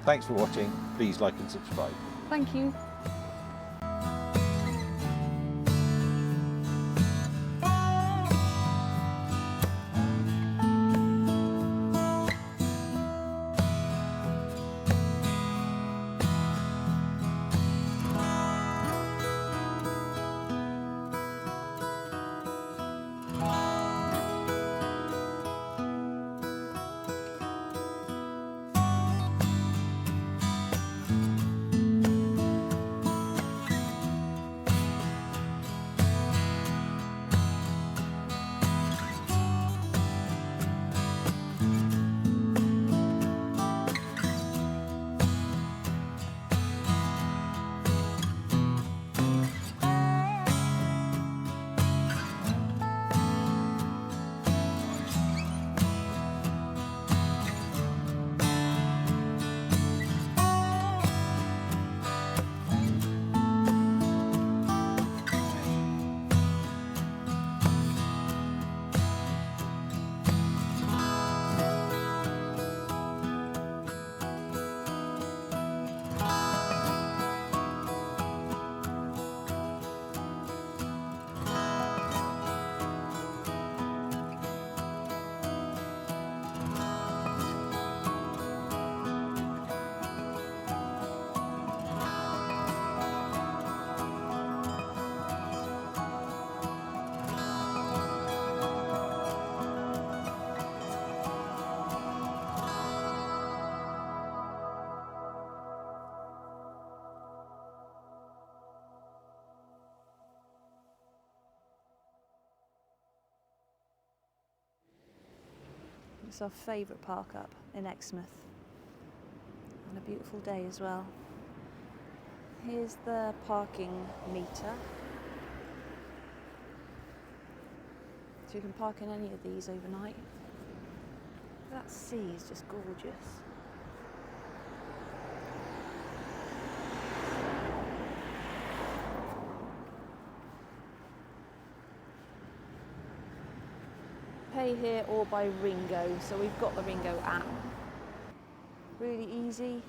Thanks for watching. Please like and subscribe. Thank you. It's our favourite park up in Exmouth, and a beautiful day as well. Here's the parking meter, so you can park in any of these overnight. That sea is just gorgeous. Pay here or by Ringo, so we've got the Ringo app. Really easy,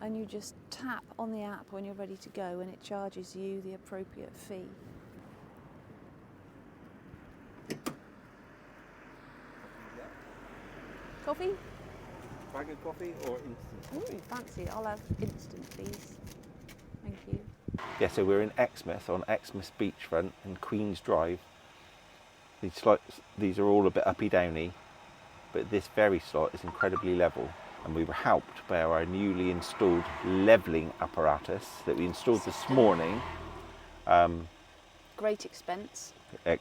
and you just tap on the app when you're ready to go and it charges you the appropriate fee. Coffee? Bag of coffee or instant coffee? Ooh, fancy. I'll have instant, please. Thank you. Yeah, so we're in Exmouth on Exmouth beachfront and Queen's Drive. These are all a bit uppy downy, but this very slot is incredibly level, and we were helped by our newly installed levelling apparatus that we installed this morning. Great expense. Yeah,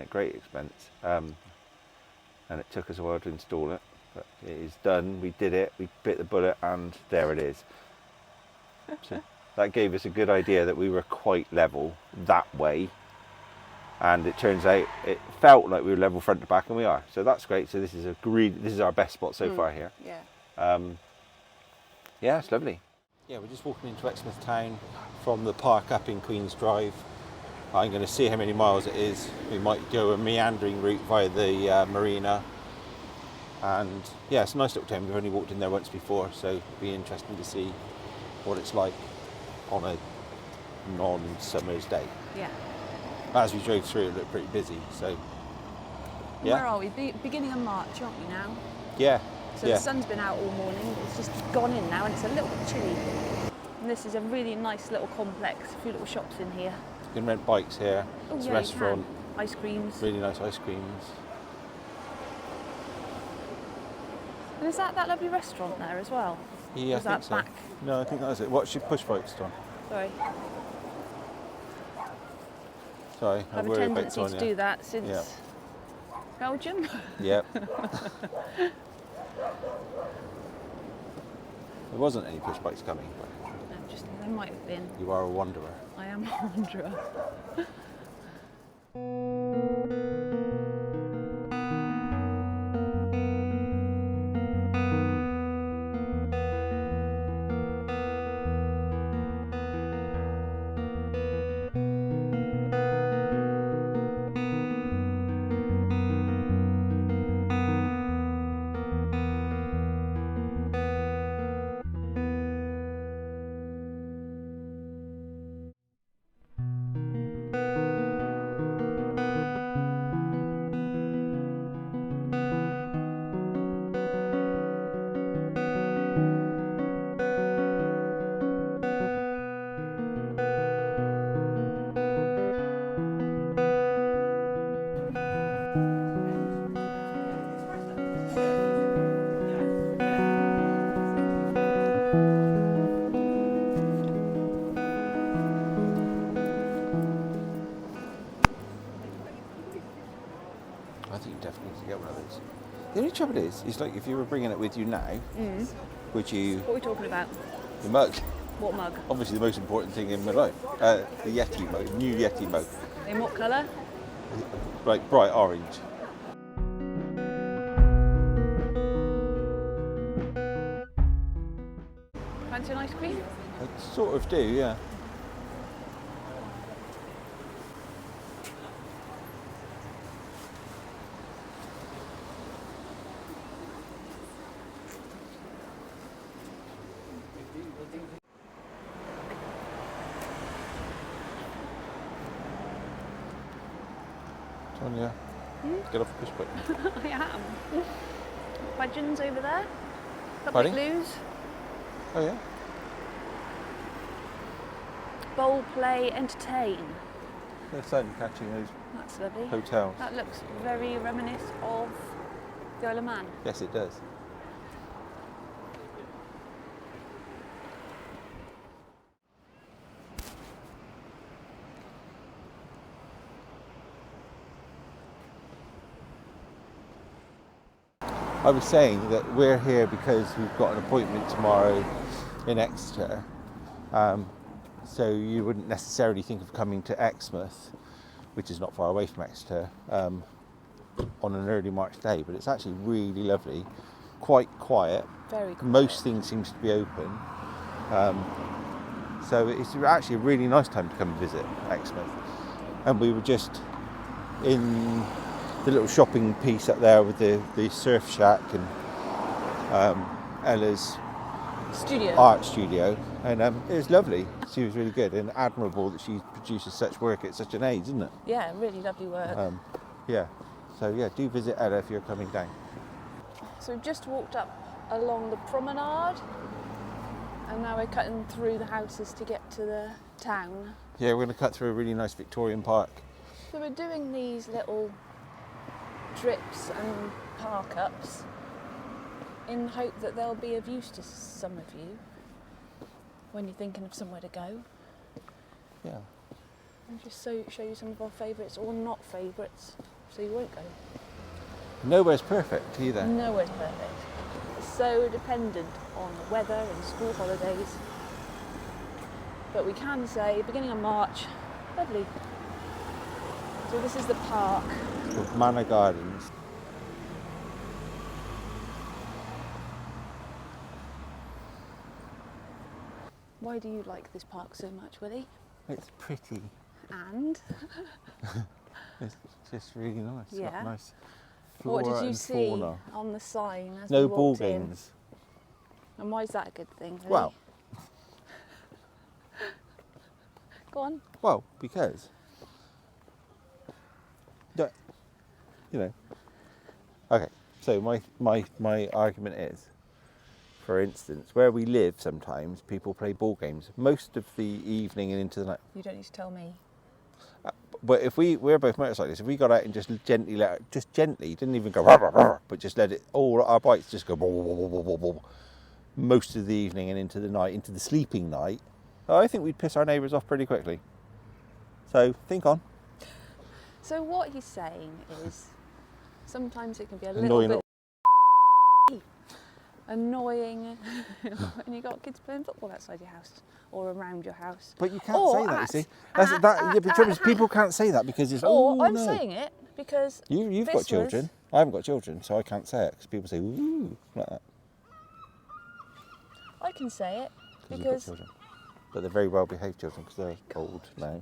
great expense, and it took us a while to install it, but it is done. We did it, we bit the bullet, and there it is. So that gave us a good idea that we were quite level that way. And it turns out it felt like we were level front to back, and we are. So that's great. So this is our best spot so far here. Yeah. Yeah, it's lovely. Yeah, we're just walking into Exmouth town from the park up in Queen's Drive. I'm going to see how many miles it is. We might go a meandering route via the marina. And yeah, it's a nice little town. We've only walked in there once before, so it'll be interesting to see what it's like on a non-summer's day. Yeah. As we drove through, it looked pretty busy, so yeah. Where are we? Beginning of March, aren't we now? Yeah. So the sun's been out all morning, it's just gone in now and it's a little bit chilly. And this is a really nice little complex, a few little shops in here. You can rent bikes here, it's a restaurant. Ice creams. Really nice ice creams. And is that lovely restaurant there as well? Yeah, or is that back? No, I think that was it. What's your push bikes, Don? Sorry. Sorry, I have a tendency to do that since Belgium. Yep. There wasn't any push bikes coming. But No, just there might have been. you are a wanderer. I am a wanderer. I think you definitely need to get one of those. The only trouble is like if you were bringing it with you now, would you... What are we talking about? The mug. What mug? Obviously the most important thing in my life. The Yeti mug, new Yeti mug. In what colour? Like bright orange. Fancy an ice cream? I sort of do, yeah. Tonya, get off the push button. I am. Pigeons over there. Pardon? Blues. Oh yeah? Bowl, play, entertain. They're certainly catching those That's lovely. hotels. That looks very reminiscent of the Isle of Man. Yes, it does. I was saying that we're here because we've got an appointment tomorrow in Exeter. So you wouldn't necessarily think of coming to Exmouth, which is not far away from Exeter, on an early March day, but it's actually really lovely, quite quiet. Very quiet. Most things seems to be open. So it's actually a really nice time to come and visit Exmouth. And we were just in the little shopping piece up there with the surf shack and Ella's art studio, and it was lovely. She was really good and admirable that she produces such work at such an age, isn't it? Yeah, really lovely work. Yeah. So yeah, do visit Ella if you're coming down. So we've just walked up along the promenade, and now we're cutting through the houses to get to the town. Yeah, we're going to cut through a really nice Victorian park. So we're doing these little trips and park ups in hope that they'll be of use to some of you when you're thinking of somewhere to go. Yeah. And just show you some of our favourites or not favourites, so you won't go. Nowhere's perfect either. Nowhere's perfect. It's so dependent on the weather and school holidays. But we can say, beginning of March, lovely. So this is the park. It's called Manor Gardens. Why do you like this park so much, Willie? It's pretty. And? It's just really nice. It's Yeah. got nice What flora did you and see fauna. on the sign as No we ball walked in? games. And why is that a good thing, Willie? Well, Go on. well, because you know. Okay, so my argument is, for instance, where we live, sometimes people play ball games most of the evening and into the night. You don't need to tell me. But if we're both motorcyclists, if we got out and just gently didn't even go, rah, rah, rah, but just let it, all our bikes just go, most of the evening and into the night, into the sleeping night, I think we'd piss our neighbours off pretty quickly. So think on. So what he's saying is, sometimes it can be a Annoying little bit annoying when you got kids playing football outside your house or around your house. But you can't Or say that, at- you see. The trouble is people can't say that because it's, I'm no. saying it because You've got this children. was- I haven't got children, so I can't say it because people say, ooh, like that. I can say it You've got because children. But they're very well behaved children because they're old now.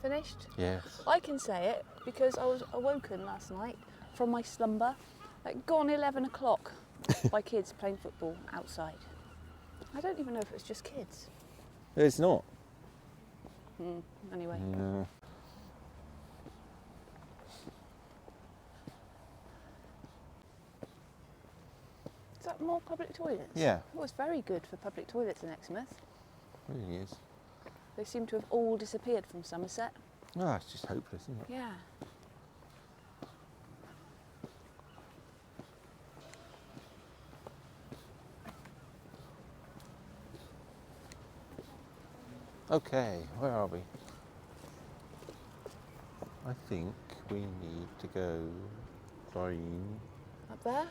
finished. Yes. I can say it because I was awoken last night from my slumber at gone 11 o'clock by kids playing football outside. I don't even know if it's just kids. It's not. Anyway. Yeah. Is that more public toilets? Yeah. It was very good for public toilets in Exmouth. It really is. They seem to have all disappeared from Somerset. No, it's just hopeless, isn't it? Yeah. Okay, where are we? I think we need to go down. Up there?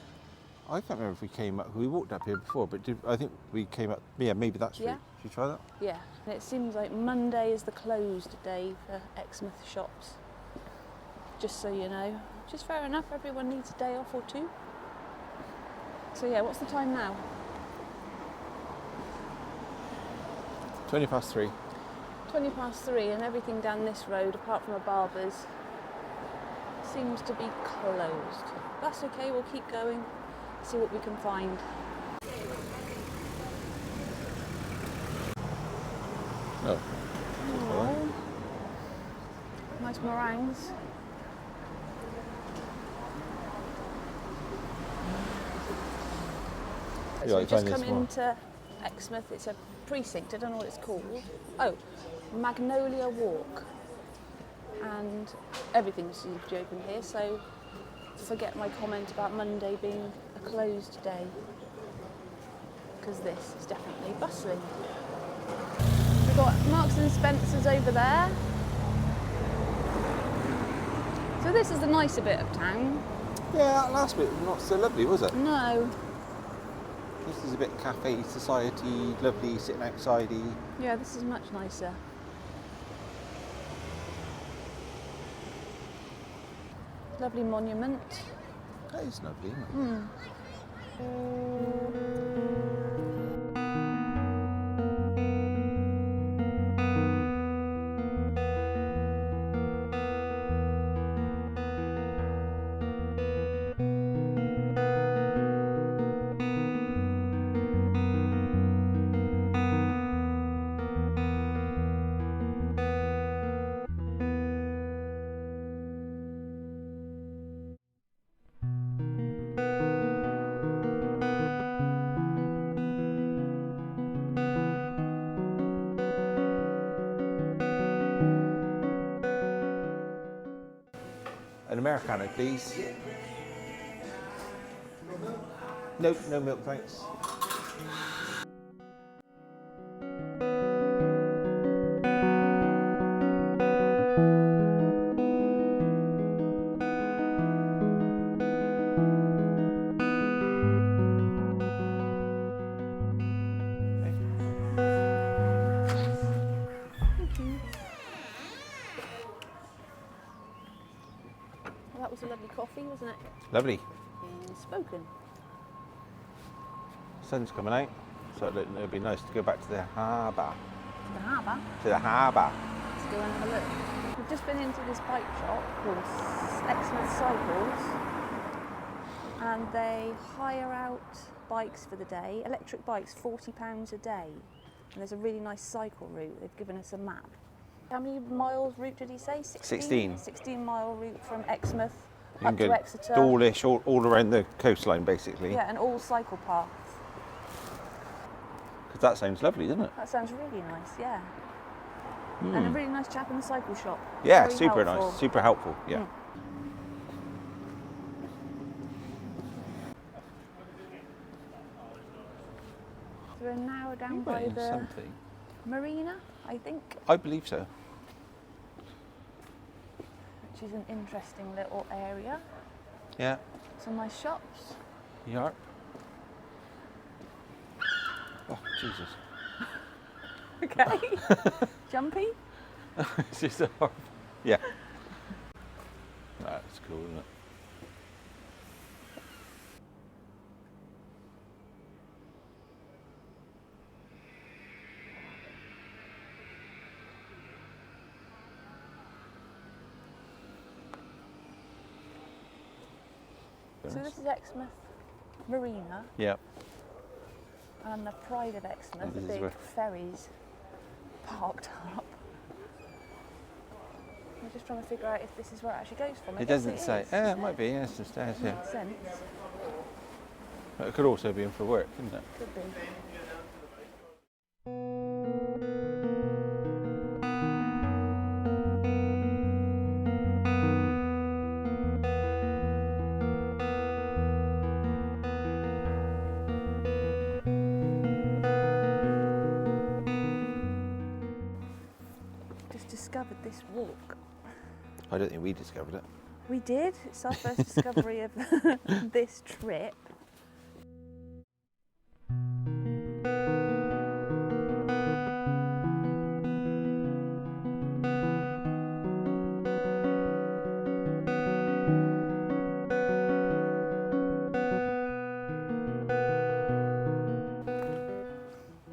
I can't remember if we came up. We walked up here before, but I think we came up. Yeah, maybe that's true. Yeah. Should we try that? Yeah. And it seems like Monday is the closed day for Exmouth shops. Just so you know. Which is fair enough, everyone needs a day off or two. So yeah, what's the time now? 3:20. 3:20, and everything down this road, apart from a barber's, seems to be closed. That's okay, we'll keep going, see what we can find. Oh. Oh. Nice meringues. So we've just come into Exmouth. It's a precinct, I don't know what it's called. Oh, Magnolia Walk. And everything seems to be open here, so forget my comment about Monday being a closed day, because this is definitely bustling. We've got Marks and Spencer's over there. So this is the nicer bit of town. Yeah, that last bit was not so lovely, was it? No. This is a bit cafe society, lovely, sitting outside-y. Yeah, this is much nicer. Lovely monument. That is lovely, isn't it? An Americano, please. Nope, no milk, thanks. That was a lovely coffee, wasn't it? Lovely. Spoken. Sun's coming out, so it'll be nice to go back to the harbour. To the harbour. To the harbour. Let's go and have a look. We've just been into this bike shop called Exmouth Cycles, and they hire out bikes for the day, electric bikes, £40 a day. And there's a really nice cycle route. They've given us a map. How many miles route did he say? 16. 16-mile route from Exmouth You up can to go Exeter. Dawlish, all around the coastline, basically. Yeah, and all cycle paths. Because that sounds lovely, doesn't it? That sounds really nice, yeah. And a really nice chap in the cycle shop. Yeah, Very super helpful. nice, super helpful, yeah. So we're now down by the marina, I think. I believe so. Which is an interesting little area. Yeah. Some nice shops. Yarp. Oh, Jesus. Okay. Jumpy? It's just a horrible. Yeah. That's cool, isn't it? So this is Exmouth Marina. Yeah. And the pride of Exmouth, the This is big where- ferries parked up. I'm just trying to figure out if this is where it actually goes from. I It guess doesn't it say. is, Yeah, it doesn't might be. Yeah, it's just stairs here. Makes sense. But it could also be in for work, couldn't it? Could be. Just discovered this walk. I don't think we discovered it. We did. It's our first discovery of this trip.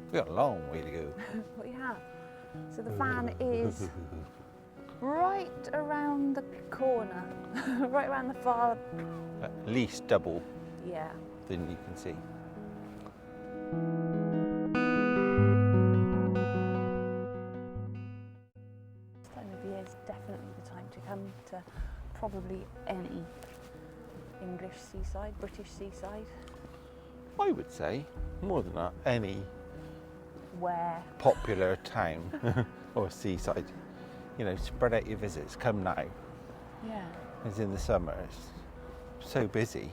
We've got a long way to go. What you have? So the van is right around the corner, right around the far. At least double Yeah. than you can see. This time of year is definitely the time to come to probably any English seaside, British seaside. I would say, more than that, any Where? popular town or seaside. You know, spread out your visits. Come now. Yeah. As in the summer, it's so busy,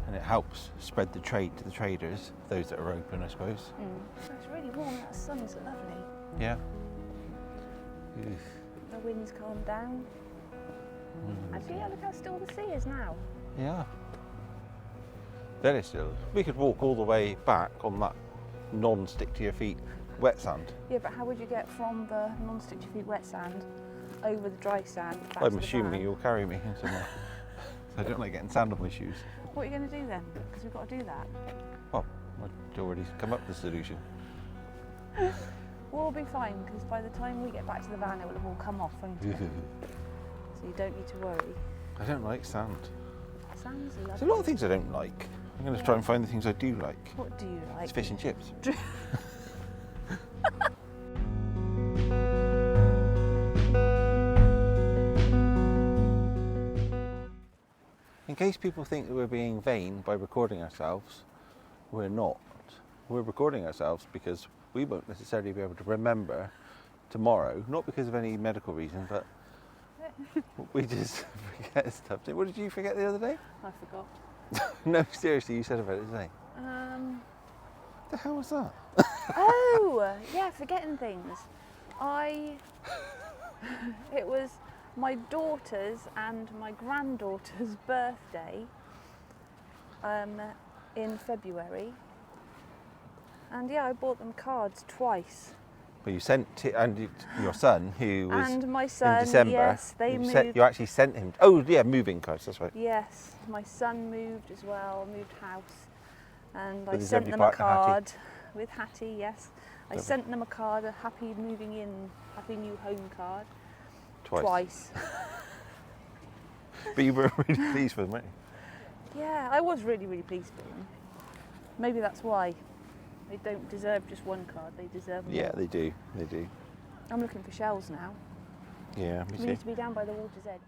and it helps spread the trade to the traders, those that are open, I suppose. It's really warm. That sun's lovely. Yeah. The wind's calmed down. Actually, yeah, look how still the sea is now. Yeah. Very still. We could walk all the way back on that non-stick to your feet wet sand. Yeah, but how would you get from the non-stick to your feet wet sand over the dry sand back to I'm the assuming van? you'll carry me somewhere. I don't like getting sand on my shoes. What are you going to do then? Because we've got to do that. Well, I'd already come up with the solution. We'll be fine, because by the time we get back to the van, it will have all come off, won't it? So you don't need to worry. I don't like sand. Sand's lovely. There's a lot of things I don't like. I'm going to try and find the things I do like. What do you like? It's fish and chips. In case people think that we're being vain by recording ourselves, we're not. We're recording ourselves because we won't necessarily be able to remember tomorrow, not because of any medical reason, but we just forget stuff. What did you forget the other day? I forgot. No, seriously, you said about it today. What the hell was that? Oh, yeah, forgetting things. It was my daughter's and my granddaughter's birthday in February. And yeah, I bought them cards twice. Well, you sent your son, who was And my son, in December. yes, they moved. You actually sent him. Oh, yeah, moving cards. That's right. Yes, my son moved as well, moved house. And I With his sent empty them a partner, Hattie. card with Hattie, yes. I Lovely. sent them a card, a happy moving in, happy new home card. Twice. But you were really pleased with them, weren't you? Yeah, I was really, really pleased with them. Maybe that's why. They don't deserve just one card, they deserve more. Yeah, they do. They do. I'm looking for shells now. Yeah, me We too. need to be down by the water's edge.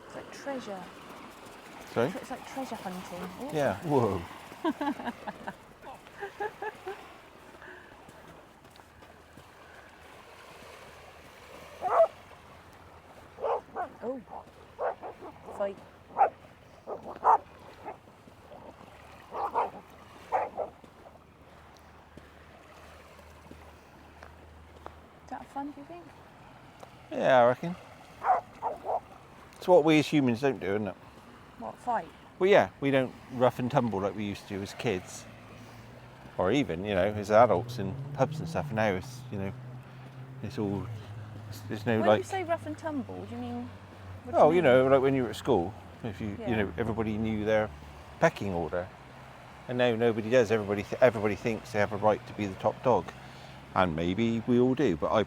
It's like treasure. Sorry? It's like treasure hunting. Ooh. Yeah. Whoa. Oh. Fight. Is that fun, do you think? Yeah, I reckon. It's what we as humans don't do, isn't it? What, fight? Well, yeah, we don't rough and tumble like we used to as kids. Or even, you know, as adults in pubs and stuff. Now it's, you know, it's all, there's no When like... you say rough and tumble, do you mean... what do Oh, mean? you know, like when you were at school, if you Yeah. you know, everybody knew their pecking order, and now nobody does. Everybody thinks they have a right to be the top dog, and maybe we all do. But I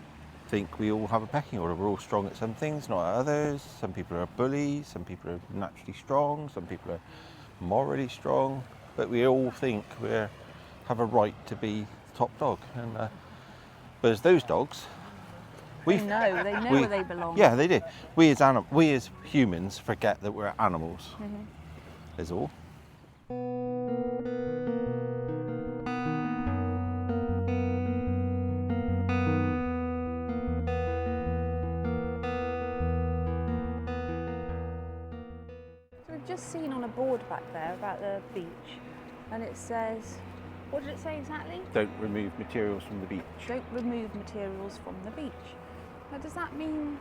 think we all have a pecking order. We're all strong at some things, not at others. Some people are bullies. Some people are naturally strong. Some people are morally strong. But we all think we have a right to be the top dog. And but as those dogs. They know where they belong. Yeah, they do. We as humans forget that we're animals. Is all. just seen on a board back there about the beach, and it says, what did it say exactly? Don't remove materials from the beach. Don't remove materials from the beach. Now, does that mean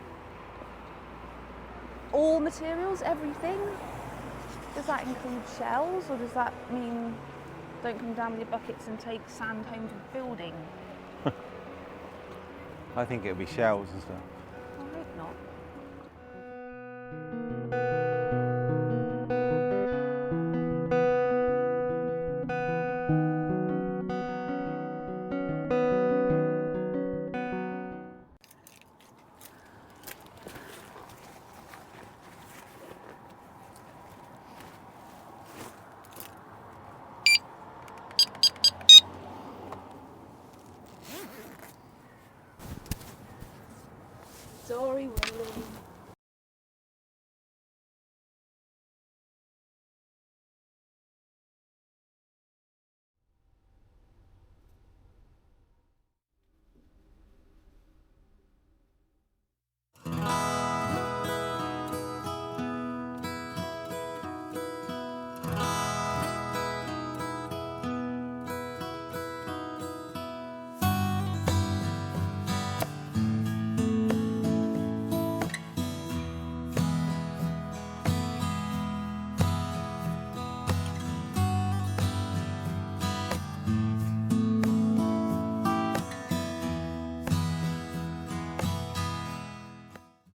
all materials, everything? Does that include shells, or does that mean don't come down with your buckets and take sand home for building? I think it'll be shells and stuff. I hope not. Sorry, Willie.